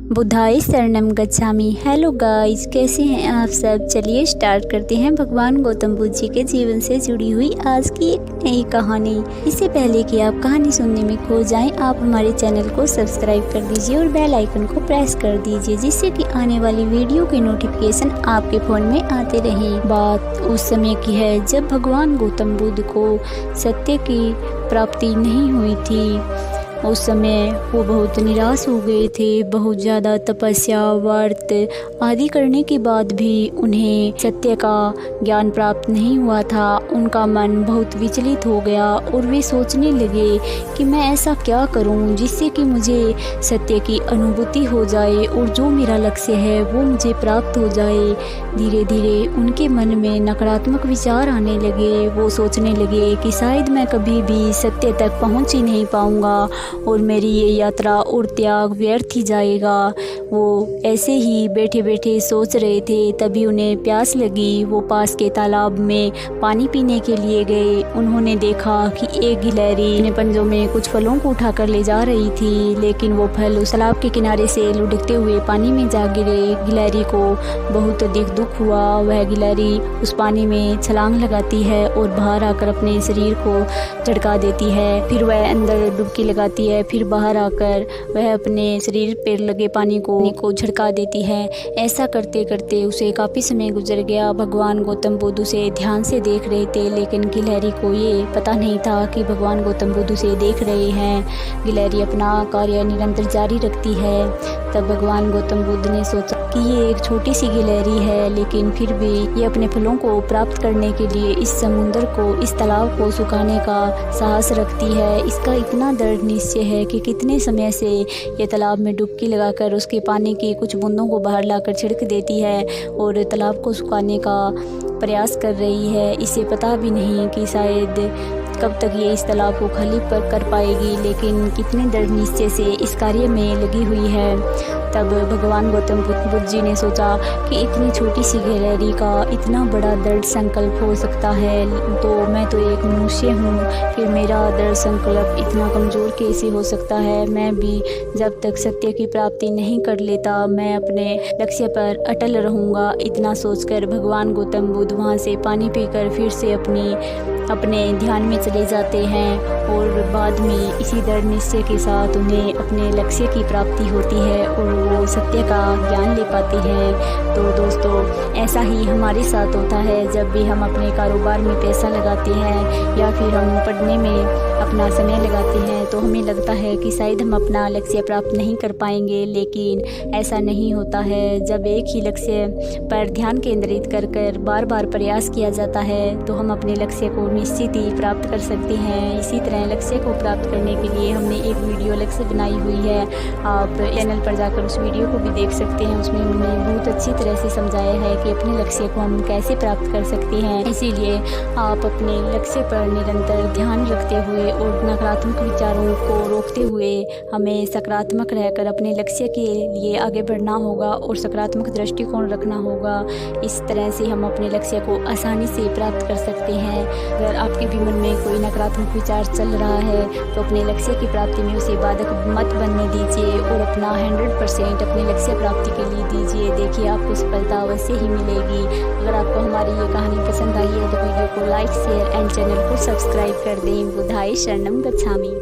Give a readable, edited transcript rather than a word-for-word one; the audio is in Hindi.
बुधाई शरणम गच्छामि। हेलो गाइस, कैसे हैं आप सब। चलिए स्टार्ट करते हैं भगवान गौतम बुद्ध जी के जीवन से जुड़ी हुई आज की एक नई कहानी। इससे पहले कि आप कहानी सुनने में खो जाएं, आप हमारे चैनल को सब्सक्राइब कर दीजिए और बेल आइकन को प्रेस कर दीजिए, जिससे कि आने वाली वीडियो के नोटिफिकेशन आपके फ़ोन में आते रहें। बात उस समय की है जब भगवान गौतम बुद्ध को सत्य की प्राप्ति नहीं हुई थी। उस समय वो बहुत निराश हो गए थे। बहुत ज़्यादा तपस्या व्रत आदि करने के बाद भी उन्हें सत्य का ज्ञान प्राप्त नहीं हुआ था। उनका मन बहुत विचलित हो गया और वे सोचने लगे कि मैं ऐसा क्या करूं जिससे कि मुझे सत्य की अनुभूति हो जाए और जो मेरा लक्ष्य है वो मुझे प्राप्त हो जाए। धीरे धीरे उनके मन में नकारात्मक विचार आने लगे। वो सोचने लगे कि शायद मैं कभी भी सत्य तक पहुंच ही नहीं पाऊंगा और मेरी ये यात्रा और त्याग व्यर्थ ही जाएगा। वो ऐसे ही बैठे बैठे सोच रहे थे, तभी उन्हें प्यास लगी। वो पास के तालाब में पानी पीने के लिए गए। उन्होंने देखा कि एक गिलहरी अपने पंजों में कुछ फलों को उठाकर ले जा रही थी, लेकिन वो फल उस तालाब के किनारे से लुढ़कते हुए पानी में जा गिरे। गिलहरी को बहुत अधिक दुख हुआ। वह गिलहरी उस पानी में छलांग लगाती है और बाहर आकर अपने शरीर को झटका देती है। फिर वह अंदर डुबकी लगाती है, फिर बाहर आकर वह अपने शरीर पर लगे पानी को झटका देती है। ऐसा करते करते उसे काफ़ी समय गुजर गया। भगवान गौतम बुद्ध उसे ध्यान से देख रहे थे, लेकिन गिलहरी को ये पता नहीं था कि भगवान गौतम बुद्ध उसे देख रहे हैं। गिलहरी अपना कार्य निरंतर जारी रखती है। तब भगवान गौतम बुद्ध ने सोचा कि ये एक छोटी सी गिलहरी है, लेकिन फिर भी ये अपने फलों को प्राप्त करने के लिए इस समुद्र को, इस तालाब को सुखाने का साहस रखती है। इसका इतना दृढ़ निश्चय है कि कितने समय से ये तालाब में डुबकी लगाकर उसके पानी की कुछ बूंदों को बाहर लाकर छिड़क देती है और तालाब को सुखाने का प्रयास कर रही है। इसे पता भी नहीं कि शायद कब तक ये इस तालाब को खाली कर पाएगी, लेकिन कितने दृढ़ निश्चय से इस कार्य में लगी हुई है। तब भगवान गौतम बुद्ध जी ने सोचा कि इतनी छोटी सी गिलहरी का इतना बड़ा दृढ़ संकल्प हो सकता है, तो मैं तो एक मनुष्य हूँ, फिर मेरा दृढ़ संकल्प इतना कमज़ोर कैसे हो सकता है। मैं भी जब तक सत्य की प्राप्ति नहीं कर लेता, मैं अपने लक्ष्य पर अटल रहूँगा। इतना सोचकर भगवान गौतम बुद्ध वहाँ से पानी पीकर फिर से अपने ध्यान में चले जाते हैं और बाद में इसी दृढ़ निश्चय के साथ उन्हें अपने लक्ष्य की प्राप्ति होती है और वो सत्य का ज्ञान ले पाते हैं। तो दोस्तों, ऐसा ही हमारे साथ होता है। जब भी हम अपने कारोबार में पैसा लगाते हैं या फिर हम पढ़ने में अपना समय लगाते हैं, तो हमें लगता है कि शायद हम अपना लक्ष्य प्राप्त नहीं कर पाएंगे, लेकिन ऐसा नहीं होता है। जब एक ही लक्ष्य पर ध्यान केंद्रित कर बार बार प्रयास किया जाता है, तो हम अपने लक्ष्य को निश्चित ही प्राप्त कर सकते हैं। इसी तरह लक्ष्य को प्राप्त करने के लिए हमने एक वीडियो लक्ष्य बनाई हुई है। आप चैनल पर जाकर उस वीडियो को भी देख सकते हैं। उसमें हमने बहुत अच्छी तरह से समझाया है कि अपने लक्ष्य को हम कैसे प्राप्त कर सकते हैं। इसीलिए आप अपने लक्ष्य पर निरंतर ध्यान रखते हुए और नकारात्मक विचारों को रोकते हुए हमें सकारात्मक रहकर अपने लक्ष्य के लिए आगे बढ़ना होगा और सकारात्मक दृष्टिकोण रखना होगा। इस तरह से हम अपने लक्ष्य को आसानी से प्राप्त कर सकते हैं। अगर आपके भी मन में कोई नकारात्मक विचार चल रहा है, तो अपने लक्ष्य की प्राप्ति में उसे बाधक मत बनने दीजिए और अपना 100% अपने लक्ष्य प्राप्ति के लिए दीजिए। देखिए, आपको सफलता अवश्य ही मिलेगी। अगर आपको हमारी ये कहानी पसंद आई है तो वीडियो को लाइक, शेयर एंड चैनल को सब्सक्राइब कर दें। बुधाई शरणम गच्छामि।